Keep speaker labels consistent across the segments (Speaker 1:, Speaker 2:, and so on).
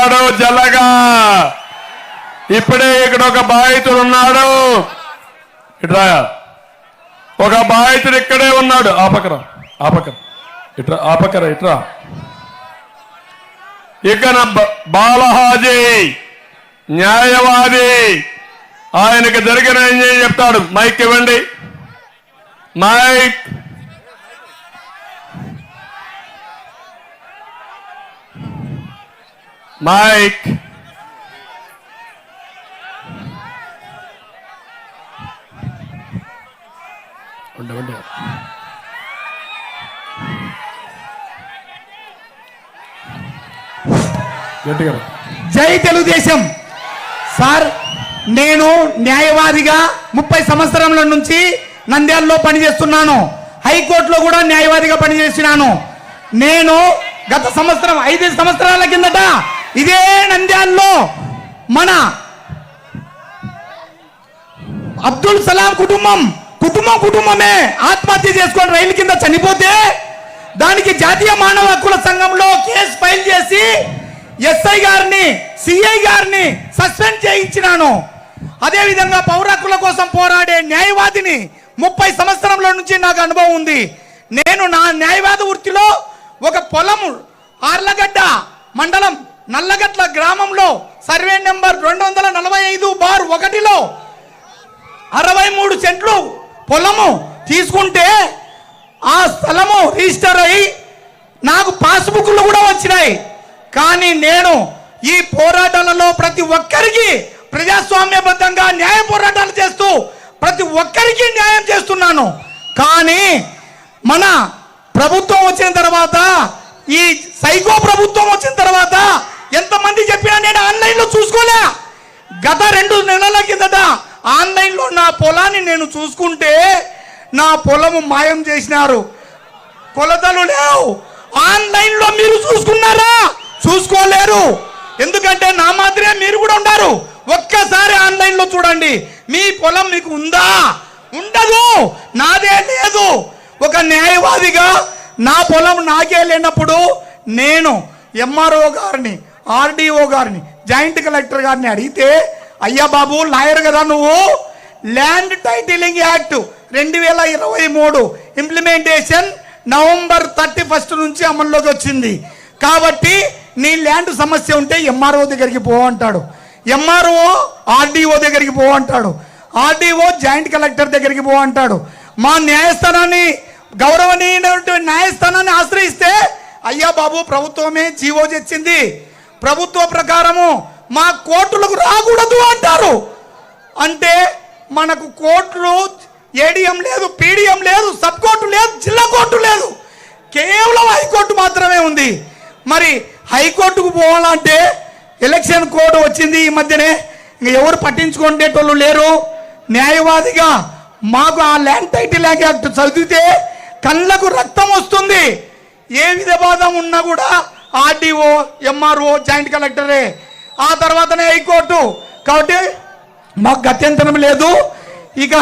Speaker 1: ఉన్నాడు జల్లగా. ఇప్పుడే ఇక్కడ ఒక బాధితుడు ఉన్నాడు. ఇట్రా ఒక బాధితుడు ఇక్కడే ఉన్నాడు. ఇట్రా ఇక బాలహాజీ న్యాయవాది, ఆయనకు జరిగిన ఏం చెప్తాడు. మైక్ ఇవ్వండి. మైక్.
Speaker 2: జై తెలుగుదేశం. సార్, నేను న్యాయవాదిగా 30 సంవత్సరాల నుంచి నంద్యాలలో పనిచేస్తున్నాను. హైకోర్టులో కూడా న్యాయవాదిగా పనిచేస్తున్నాను. నేను గత సంవత్సరం 5 సంవత్సరాల కిందట ఇదే నంద్యాలలో మన అబ్దుల్ సలాం కుటుంబమే ఆత్మహత్య చేసుకొని రైలు కింద చనిపోతే దానికి జాతీయ మానవ హక్కుల సంఘంలో కేసు ఫైల్ చేసి ఎస్ఐ గారిని సిఐ గారిని సస్పెండ్ చేయించినాను. అదేవిధంగా పౌర హక్కుల కోసం పోరాడే న్యాయవాదిని 30 సంవత్సరాల నుంచి నాకు అనుభవం ఉంది. నేను నా న్యాయవాద వృత్తిలో ఒక పొలము ఆర్లగడ్డ మండలం నల్లగట్ల గ్రామంలో సర్వే నెంబర్ 245/1లో 63 సెంట్లు పొలము తీసుకుంటే ఆ స్థలము రిజిస్టర్ అయి నాకు పాస్బుక్లు కూడా వచ్చినాయి. కానీ నేను ఈ పోరాటాలలో ప్రతి ఒక్కరికి ప్రజాస్వామ్యబద్ధంగా న్యాయ పోరాటాలు చేస్తూ ప్రతి ఒక్కరికి న్యాయం చేస్తున్నాను. కానీ మన ప్రభుత్వం వచ్చిన తర్వాత, ఈ సైకో ప్రభుత్వం వచ్చిన తర్వాత ఎంతమంది చెప్పినా నేను ఆన్లైన్లో చూసుకోలే. గత 2 నెలల కిందట ఆన్లైన్లో నా పొలాన్ని నేను చూసుకుంటే నా పొలము మాయం చేసినారు. కొలతలు లేవు. ఆన్లైన్లో మీరు చూసుకున్నారా? చూసుకోలేరు. ఎందుకంటే నా మాదిరే మీరు కూడా ఉన్నారు. ఒక్కసారి ఆన్లైన్లో చూడండి. మీ పొలం మీకు ఉందా? ఉండదు. నాదే లేదు. ఒక న్యాయవాదిగా నా పొలం నాకే లేనప్పుడు నేను ఎంఆర్ఓ గారిని, ఆర్డీఓ గారిని, జాయింట్ కలెక్టర్ గారిని అడిగితే, అయ్యా బాబు లాయర్ కదా నువ్వు, land titling act 2023 implementation November 31 నుంచి అమల్లోకి వచ్చింది. కాబట్టి నీ ల్యాండ్ సమస్య ఉంటే ఎంఆర్ఓ దగ్గరికి పో అంటాడు. ఎంఆర్ఓ ఆర్డీఓ దగ్గరికి పో అంటాడు. ఆర్డీఓ జాయింట్ కలెక్టర్ దగ్గరికి పో అంటాడు. మా న్యాయస్థానాన్ని, గౌరవనీయమైనటువంటి న్యాయస్థానాన్ని ఆశ్రయిస్తే, అయ్యా బాబు ప్రభుత్వమే జీవో తెచ్చింది, ప్రభుత్వ ప్రకారము మా కోర్టులకు రాకూడదు అంటారు. అంటే మనకు కోర్టులు ఏడీఎం లేదు, పీడిఎం లేదు, సబ్ కోర్టు లేదు, జిల్లా కోర్టు లేదు, కేవలం హైకోర్టు మాత్రమే ఉంది. మరి హైకోర్టుకు పోవాలంటే ఎలక్షన్ కోడ్ వచ్చింది ఈ మధ్యనే, ఇంక ఎవరు పట్టించుకునేటోళ్ళు లేరు. న్యాయవాదిగా మాకు ఆ ల్యాండ్ టైటిల్ యాక్ట్ చదివితే కళ్ళకు రక్తం వస్తుంది. ఏ విధవాదం ఉన్నా కూడా ఆర్డీఓ, ఎంఆర్ఓ, జాయింట్ కలెక్టరే, ఆ తర్వాతనే హైకోర్టు. కాబట్టి మాకు గత్యంతరం లేదు. ఇక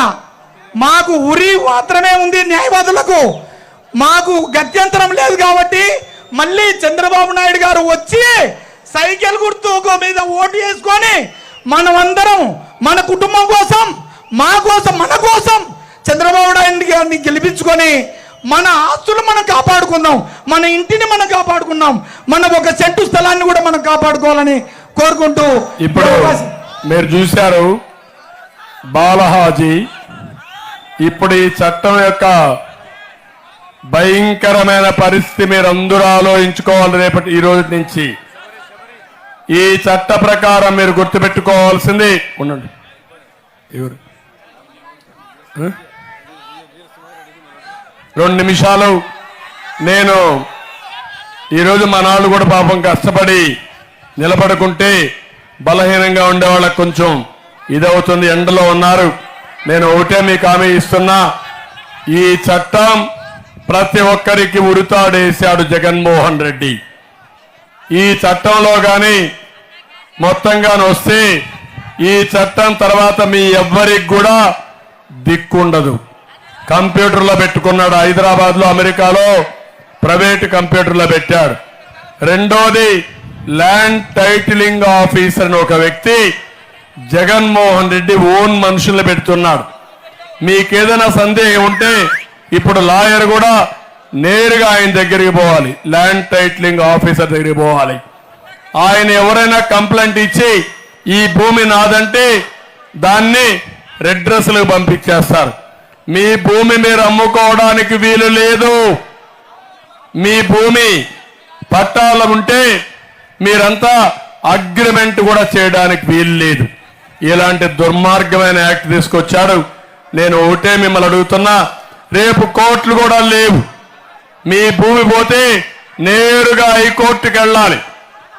Speaker 2: మాకు ఉరి మాత్రమే ఉంది న్యాయవాదులకు. మాకు గత్యంతరం లేదు. కాబట్టి మళ్ళీ చంద్రబాబు నాయుడు గారు వచ్చి సైకిల్ గుర్తు మీద ఓటు వేసుకొని మనమందరం మన కుటుంబం కోసం, మా కోసం, మన కోసం చంద్రబాబు నాయుడు గారిని గెలిపించుకొని మన ఆస్తులు మనం కాపాడుకుందాం, మన ఇంటిని మనం కాపాడుకుందాం, మన ఒక సెంటు స్థలాన్ని కూడా మనం కాపాడుకోవాలని కోరుకుంటూ.
Speaker 1: ఇప్పుడు మీరు చూశారు బాలహాజీ. ఇప్పుడు ఈ చట్టం యొక్క భయంకరమైన పరిస్థితి మీరు అందరూ ఆలోచించుకోవాలి. రేపటి ఈ రోజు నుంచి ఈ చట్ట ప్రకారం మీరు గుర్తుపెట్టుకోవాల్సింది, ఉండండి ఎవరు 2 నిమిషాలు. నేను ఈరోజు మా నాళ్ళు కూడా పాపం కష్టపడి నిలబడుకుంటే బలహీనంగా ఉండే వాళ్ళకు కొంచెం ఇదవుతుంది, ఎండలో ఉన్నారు. నేను ఒకటే మీకు హామీ ఇస్తున్నా, ఈ చట్టం ప్రతి ఒక్కరికి ఉరితాడేశాడు జగన్మోహన్ రెడ్డి. ఈ చట్టంలో కానీ మొత్తంగా వస్తే ఈ చట్టం తర్వాత మీ ఎవ్వరికి కూడా దిక్కుండదు. కంప్యూటర్లో పెట్టుకున్నాడు. హైదరాబాద్లో, అమెరికాలో ప్రైవేటు కంప్యూటర్లో పెట్టాడు. రెండోది ల్యాండ్ టైటిలింగ్ ఆఫీసర్ అని ఒక వ్యక్తి జగన్మోహన్ రెడ్డి ఓన్ మనుషుల్ని పెడుతున్నాడు. మీకేదైనా సందేహం ఉంటే ఇప్పుడు లాయర్ కూడా నేరుగా ఆయన దగ్గరికి పోవాలి, ల్యాండ్ టైటిలింగ్ ఆఫీసర్ దగ్గరికి పోవాలి. ఆయన ఎవరైనా కంప్లైంట్ ఇచ్చి ఈ భూమి నాదంటే దాన్ని రెడ్రెస్లకు పంపించేస్తారు. మీ భూమి మీరు అమ్ముకోవడానికి వీలు లేదు. మీ భూమి పట్టాలు ఉంటే మీరంతా అగ్రిమెంట్ కూడా చేయడానికి వీలు లేదు. ఇలాంటి దుర్మార్గమైన యాక్ట్ తీసుకొచ్చాడు. నేను ఒకటే మిమ్మల్ని అడుగుతున్నా, రేపు కోర్టులు కూడా లేవు. మీ భూమి పోతే నేరుగా హైకోర్టుకి వెళ్ళాలి.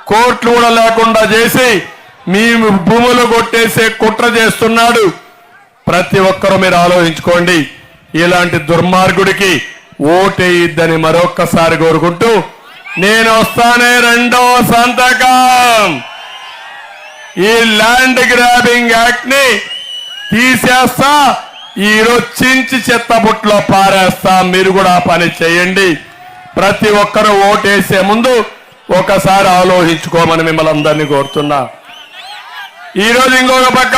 Speaker 1: కోర్టులు కూడా లేకుండా చేసి మీ భూములు కొట్టేసే కుట్ర చేస్తున్నాడు. ప్రతి ఒక్కరూ మీరు ఆలోచించుకోండి. ఇలాంటి దుర్మార్గుడికి ఓటేయిద్దని మరొక్కసారి కోరుకుంటూ నేను వస్తానే రెండవ సంతకం. ఈ ల్యాండ్ గ్రాబింగ్ యాక్ట్ ని తీసేస్తా, ఈరోజు చించి చెత్త బుట్లో పారేస్తా. మీరు కూడా ఆ పని చేయండి. ప్రతి ఒక్కరూ ఓటేసే ముందు ఒకసారి ఆలోచించుకోమని మిమ్మల్ని అందరినీ కోరుతున్నా. ఈరోజు ఇంకొక పక్క